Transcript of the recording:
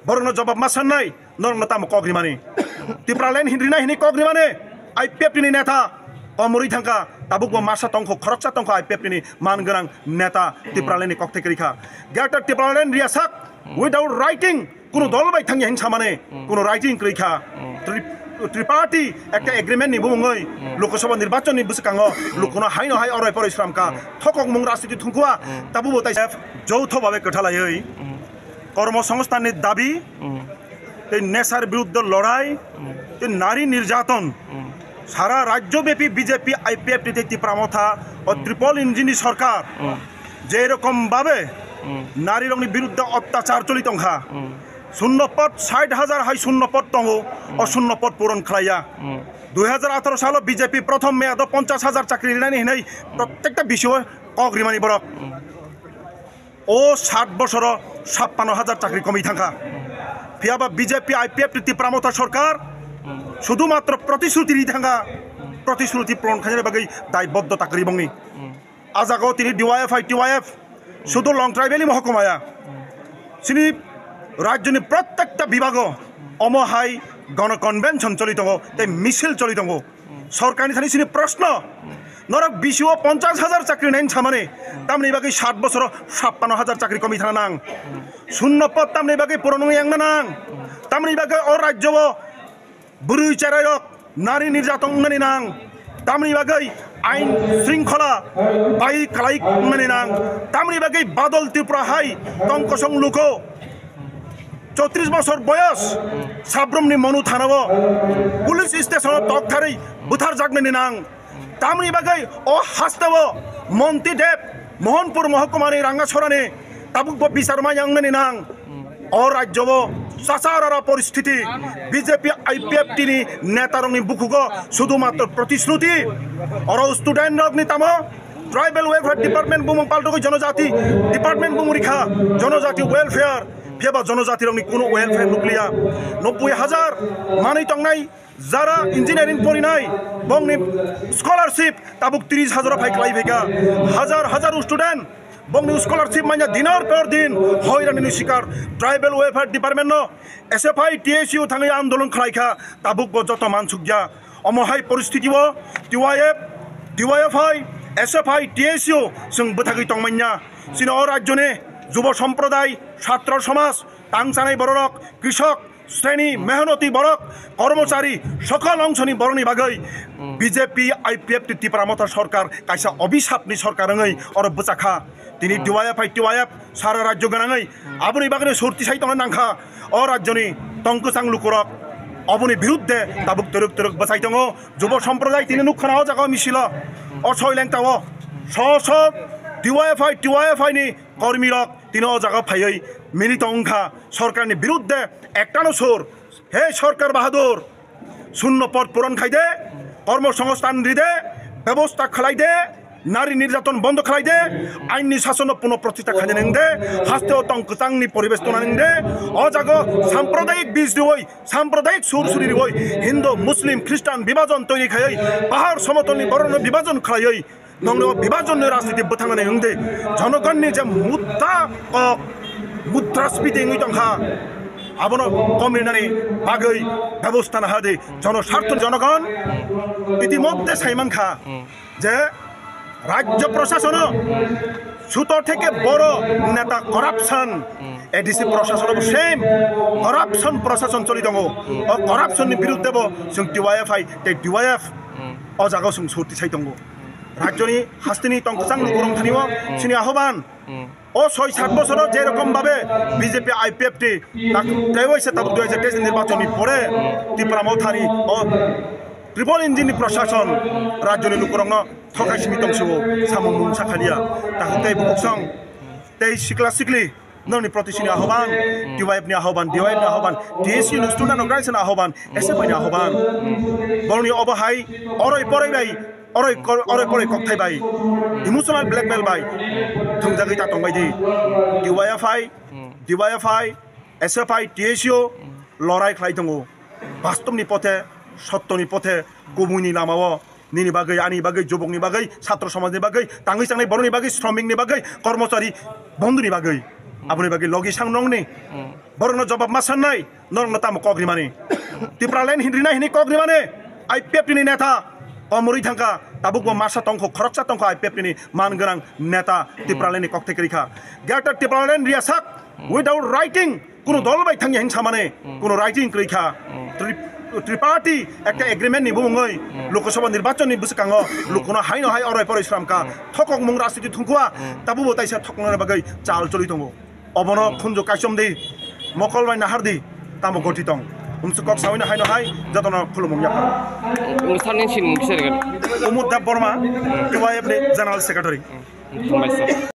borno jawab masanai norno tam kogrimani tipralen hindrina hini kogrimani IPF ni neta omuri thangka tabuk bo masa tongko khoroksa tongko IPF ni mangrang neta tipralen ni kokte krikha gata tipralen riasak without writing kuno dol bai thangi hin samane kuno writing krikha ত্রিপার্টি একটা agreement নিব মঙ্গই লোকসভা নির্বাচন নিব সকাঙ্গ লোকনো হাইনো high অরয় পরিশ্রমকা থকক Mong রাজনীতি থুঙ্কুয়া তাবু বতাই যৌথভাবে কঠালাই কর্মসংস্থানের দাবি এই নেশার বিরুদ্ধে লড়াই এই নারী নির্যাতন সারা রাজ্যব্যাপী বিজেপি IPF তীব্রমথা ও ট্রিপল ইঞ্জিনি সরকার যে রকম ভাবে নারী রঙের বিরুদ্ধে অত্যাচার চলিতংখা শূন্যপদ ৬০,০০০ হাই শূন্যপদ দङ অশূন্যপদ পূরণ খালাইয়া ২০১৮ সাল বিজেপি প্রথম মেয়াদ ৫০,০০০ চাকরি দিনানি হিনাই প্রত্যেকটা বিষয় কগ্রিমানি বরক ও ৬০ বছর ৫৬,০০০ চাকরি কমি থাকা ফিয়াবা বিজেপি IPF তীব্রমথা সরকার শুধুমাত্র প্রতিশ্রুতি দি থাকা প্রতিশ্রুতি পূরণ খাইনের বাকি দায়বদ্ধতা করিবংনি আজাগো তিনি DYF শুধু লং ট্রাইবেলি মহকুমায়া সিনি রাজ্যনি প্রত্যেকটা বিভাগ অমহাই গণ কনভেনশন চলিত তাই মিছিল চলিত সরকারি থানি সিনি প্রশ্ন নরক ২০,৫০,০০০ চাকরি নেন সামানে তামনি বাকি ৬০ বছর ৫৬,০০০ চাকরি কমি থানা নাং শূন্যপদ তামনি বাকি পূরণ ইয়াংনা নাং তামনি বাকি ও রাজ্য বুড়ি চেরাইরক নারী নির্যাতন মানি নাং তামনি বাকি আইন শৃঙ্খলা বাই খালাই মানি নাং তামনি বাকি বাদল ত্রিপুরা হাই টংকসং লুকো ৩৪ বছর বয়স সাব্রমনি মনু থানাব পুলিশ স্টেশন তকথারি বুথার জাগনি নাং তামনি বাকি ও হাস্তাব মন্ত্রী দেব মোহনপুর মহকুমানি রাঙ্গাছড়ানি তাবুক বিচার মায়াংনি নাং ও রাজ্য সাসারা পরিস্থিতি বিজেপি IPF টিনি নেতারংনি বুকুগ শুধুমাত্র প্রতিশ্রুতি আর স্টুডেন্ট রগনি তাম ট্রাইবেল ওয়েলফেয়ার ডিপার্টমেন্ট বুমং পাল্টক জনজাতি ডিপার্টমেন্ট বুমরিখা জনজাতি ওয়েলফেয়ার ফেবা জনজাতি রংনি কোনো ওয়েলফেয়ার নুক্লিয়া ৯০,০০০ মানি টংনাই যারা ইঞ্জিনিয়ারিং পড়িনাই বংনি স্কলারশিপ তাবুক ৩০,০০০ ফাই ক্লাই ভেগা হাজার হাজার স্টুডেন্ট বংনি স্কলারশিপ মাইনা দিনের পর দিন হয়রানির শিকার tribal welfare department SFI TSU Than আন্দোলন খাইখা তাবুক যত মানসুকজা অমহাই পরিস্থিতি DYFI SFI TSU जों বথাগৈ টংমাইনা সিন রাজ্যনে যুব সম্প্রদায় ছাত্র সমাজ টাংচানাই বড়রক কৃষক শ্রেণী মেহনতি বরক কর্মচারী সকল অংশনি বরণি বাগৈ বিজেপি IPF তীব্রমথা সরকার কাইসা অভিশাপনি সরকার রঙৈ অর বুচাখা তিনি DYF সারা রাজ্য গনাঙৈ আবনি বাগনে সর্তি সাইতং নাংখা অ রাজ্যনি টংকসাং লুকুরক অবনি বিরুদ্ধে তাবুক তরুক বসাইতং যুব সম্প্রদায় তিনি নুখনা জায়গা মিছিল অছয়লেংতাও স DYFI ni কর্মীরক তিনি জায়গা ফাইই মিলিত অংখা সরকারের বিরুদ্ধে একটানো সোর হে সরকার বাহাদুর শূন্য পদ পূরণ খাইদে কর্মসংস্থান দিদে ব্যবস্থা খালাই দে নারী নির্যাতন বন্ধ খালাই দে আইনি শাসন পুনঃপ্রতিষ্ঠা খাইদে নেং দে হাস্তেও টংকচাংনি পরিবেশ তোনা নেং দে অজাগ সাম্প্রদায়িক বীজ দিবই সাম্প্রদায়িক সুরসুরি দিবই হিন্দু মুসলিম খ্রিস্টান বিভাজন তৈরি খাই পাহাড় সমতলনি বর্ণ বিভাজন খাই নংনো বিভাজন রাজনীতি বথাঙানে হংদে জনগণনি যে মুদ্রাস্ফীতি টংখা আবনো কমিনানি বাগৈ ব্যবস্থা না হাদে জনস্বার্থ জনগণ ইতিমধ্যে সাইমানখা যে রাজ্য প্রশাসন ছোট থেকে বড় নেতা করাপশন এডিসি প্রশাসন সেম করাপশন প্রশাসন চলি দङ ও করাপশনनि বিরুদ্ধে जों DYF অ জায়গা जों সর্তি সাই দङ রাজ্যনি হাস্তিনি টংকচাং লুকুরং থানিও সিনি আহ্বান ও ৬-৭ বছর যেরকম ভাবে বিজেপি IPF দেওয়াইছে তাবুক ২০২৩ নির্বাচনী পরে তীব্রমথানি ও ট্রিপল ইঞ্জিনি প্রশাসন রাজ্যনি লুকুরং থকাই সিমিতংসু সামুং সাখালিয়া তাহু তাই বুকসং তাই সিকলা সিকলি ননি প্রতিশিনি আহ্বান DYF ni আহ্বান TSU স্টুডেন্ট অর্গানাইজেশন আহ্বান SFI ni আহ্বান বরনি অবহাই অরই পরে বাই অরই পরে ককথাই বাই ইমোশনাল ব্ল্যাকমেল বাই থংজাগৈ তা টংবাইদি DYFI SFI TSU লড়াই খাই দङ বাস্তবনি পথে সত্যনি পথে কমুনি নামাও নিনি বাগৈ আনি বাগৈ যুবকনি বাগৈ ছাত্র সমাজনি বাগৈ টাঙै চাঙै বরনি বাগৈ শ্রমিকনি বাগৈ কর্মচারী বন্ধুনি বাগৈ আপনি বাগৈ লগি সাং নংনি borno jawab masan nai norong tamu kogri mani tipralen hindrina hini kogri mani IPF ni neta omuri thangka tabuk masa tongko khoroksa tongko IPF ni man gerang neta tipralen ni kokte krika gata tipralen riasak without writing kuno dol bai thangi hingsa mane kuno writing krika triparty একটা agreement নিবো মঙ্গই লোকসভা নির্বাচন নিবো কাঙ্গ লোকনো হাইনো high অরয় পরিশ্রম কা থকক মং রাজনীতি থুকুয়া তাবু বতাইসা থকনরে বাগৈ চাল চলি দङ অবন খুনজো কাইসম দি মকল বাই নাহার দি তামো গঠিতং উমসুকক সাউইনা হাইনো হাই যতন খুলুমং ইয়াপা অনুষ্ঠানের শিন মুখের উমুদ দেব বর্মা কেওয়াইএফ জেনারেল সেক্রেটারি